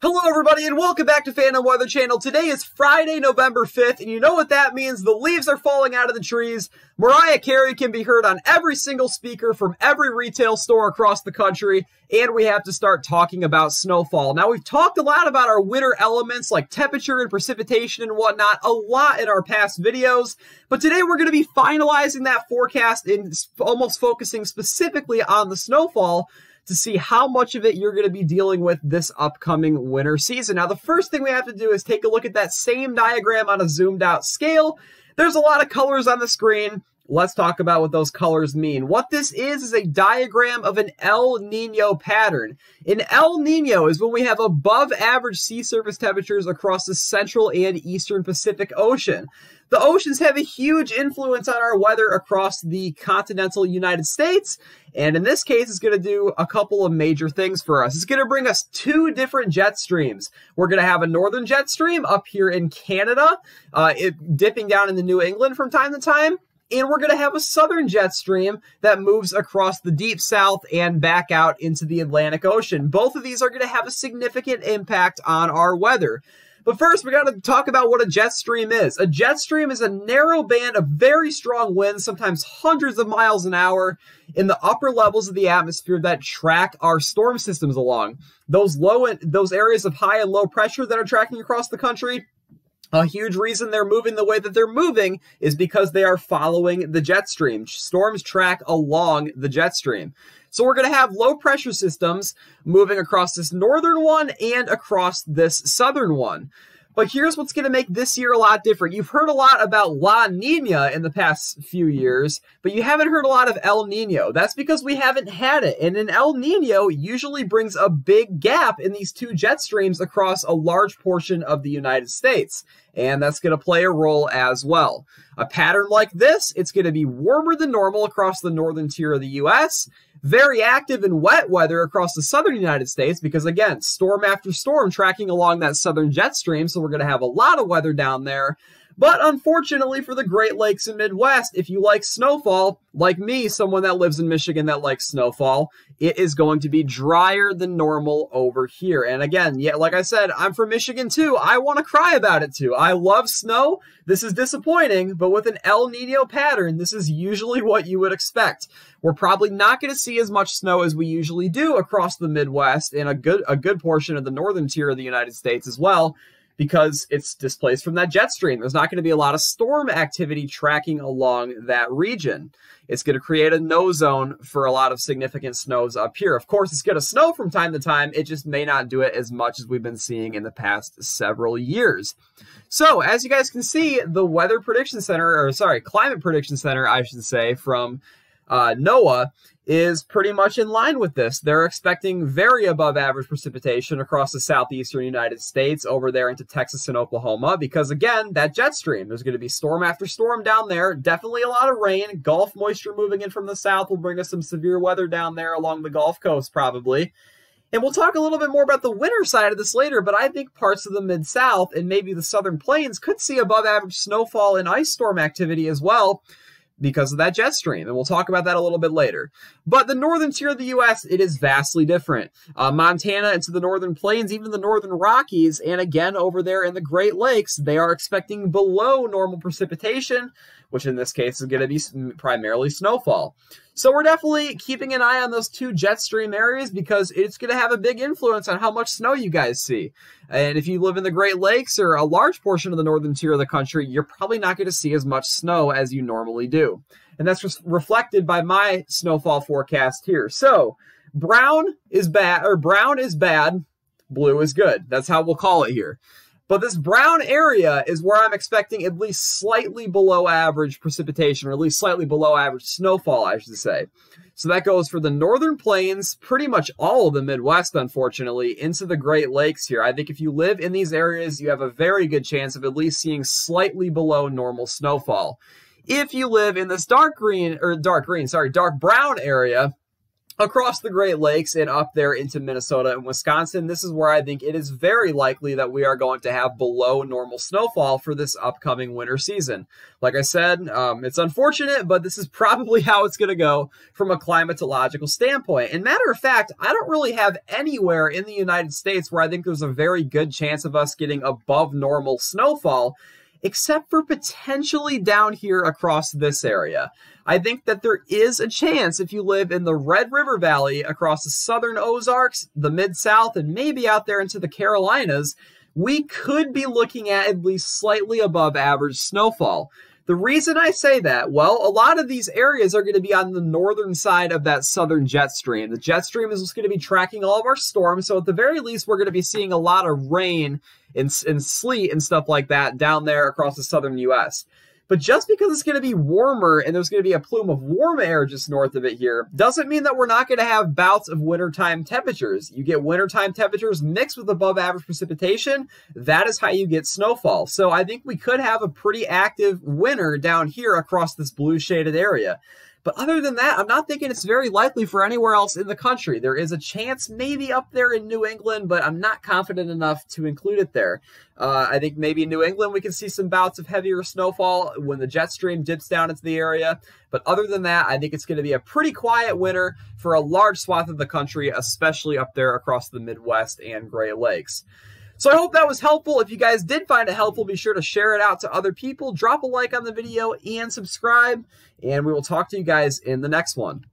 Hello everybody and welcome back to Phantom Weather Channel. Today is Friday, November 5th, and you know what that means. The leaves are falling out of the trees. Mariah Carey can be heard on every single speaker from every retail store across the country, and we have to start talking about snowfall. Now, we've talked a lot about our winter elements like temperature and precipitation and whatnot a lot in our past videos, but today we're going to be finalizing that forecast and almost focusing specifically on the snowfall to see how much of it you're going to be dealing with this upcoming winter season. Now, the first thing we have to do is take a look at that same diagram on a zoomed out scale. There's a lot of colors on the screen. Let's talk about what those colors mean. What this is a diagram of an El Nino pattern. An El Nino is when we have above average sea surface temperatures across the central and eastern Pacific Ocean. The oceans have a huge influence on our weather across the continental United States, and in this case, it's going to do a couple of major things for us. It's going to bring us two different jet streams. We're going to have a northern jet stream up here in Canada, dipping down into New England from time to time. And we're going to have a southern jet stream that moves across the deep south and back out into the Atlantic Ocean. Both of these are going to have a significant impact on our weather. But first, we got to talk about what a jet stream is. A jet stream is a narrow band of very strong winds, sometimes hundreds of miles an hour, in the upper levels of the atmosphere that track our storm systems along. Those areas of high and low pressure that are tracking across the country, a huge reason they're moving the way that they're moving is because they are following the jet stream. Storms track along the jet stream. So we're going to have low pressure systems moving across this northern one and across this southern one. But here's what's going to make this year a lot different. You've heard a lot about La Nina in the past few years, but you haven't heard a lot of El Nino. That's because we haven't had it. And an El Nino usually brings a big gap in these two jet streams across a large portion of the United States. And that's going to play a role as well. A pattern like this, it's going to be warmer than normal across the northern tier of the U.S., very active and wet weather across the southern United States because, again, storm after storm tracking along that southern jet stream, so we're going to have a lot of weather down there. But unfortunately for the Great Lakes and Midwest, if you like snowfall, like me, someone that lives in Michigan that likes snowfall, it is going to be drier than normal over here. And again, yeah, like I said, I'm from Michigan too. I want to cry about it too. I love snow. This is disappointing, but with an El Nino pattern, this is usually what you would expect. We're probably not going to see as much snow as we usually do across the Midwest and a good portion of the northern tier of the United States as well, because it's displaced from that jet stream. There's not going to be a lot of storm activity tracking along that region. It's going to create a no zone for a lot of significant snows up here. Of course, it's going to snow from time to time. It just may not do it as much as we've been seeing in the past several years. So, as you guys can see, the Weather Prediction Center, or sorry, Climate Prediction Center, I should say, from NOAA is pretty much in line with this. They're expecting very above average precipitation across the southeastern United States over there into Texas and Oklahoma because, again, that jet stream, there's going to be storm after storm down there. Definitely a lot of rain. Gulf moisture moving in from the south will bring us some severe weather down there along the Gulf Coast probably. And we'll talk a little bit more about the winter side of this later, but I think parts of the Mid-South and maybe the Southern Plains could see above average snowfall and ice storm activity as well, because of that jet stream, and we'll talk about that a little bit later. But the northern tier of the U.S., it is vastly different. Montana into the northern plains, even the northern Rockies, and again over there in the Great Lakes, they are expecting below normal precipitation, which in this case is going to be primarily snowfall. So we're definitely keeping an eye on those two jet stream areas because it's going to have a big influence on how much snow you guys see. And if you live in the Great Lakes or a large portion of the northern tier of the country, you're probably not going to see as much snow as you normally do. And that's just reflected by my snowfall forecast here. So brown is bad, blue is good. That's how we'll call it here. But this brown area is where I'm expecting at least slightly below average precipitation, or at least slightly below average snowfall, I should say. So that goes for the northern plains, pretty much all of the Midwest, unfortunately, into the Great Lakes here. I think if you live in these areas, you have a very good chance of at least seeing slightly below normal snowfall. If you live in this dark brown area, across the Great Lakes and up there into Minnesota and Wisconsin, this is where I think it is very likely that we are going to have below normal snowfall for this upcoming winter season. Like I said, it's unfortunate, but this is probably how it's going to go from a climatological standpoint. And matter of fact, I don't really have anywhere in the United States where I think there's a very good chance of us getting above normal snowfall, except for potentially down here across this area. I think that there is a chance if you live in the Red River Valley across the southern Ozarks, the Mid-South, and maybe out there into the Carolinas, we could be looking at least slightly above average snowfall. The reason I say that, well, a lot of these areas are going to be on the northern side of that southern jet stream. The jet stream is just going to be tracking all of our storms, so at the very least, we're going to be seeing a lot of rain and sleet and stuff like that down there across the southern U.S. But just because it's going to be warmer and there's going to be a plume of warm air just north of it here, doesn't mean that we're not going to have bouts of wintertime temperatures. You get wintertime temperatures mixed with above average precipitation, that is how you get snowfall. So I think we could have a pretty active winter down here across this blue shaded area. But other than that, I'm not thinking it's very likely for anywhere else in the country. There is a chance maybe up there in New England, but I'm not confident enough to include it there. I think maybe in New England we can see some bouts of heavier snowfall when the jet stream dips down into the area. But other than that, I think it's going to be a pretty quiet winter for a large swath of the country, especially up there across the Midwest and Great Lakes. So I hope that was helpful. If you guys did find it helpful, be sure to share it out to other people, drop a like on the video, and subscribe. And we will talk to you guys in the next one.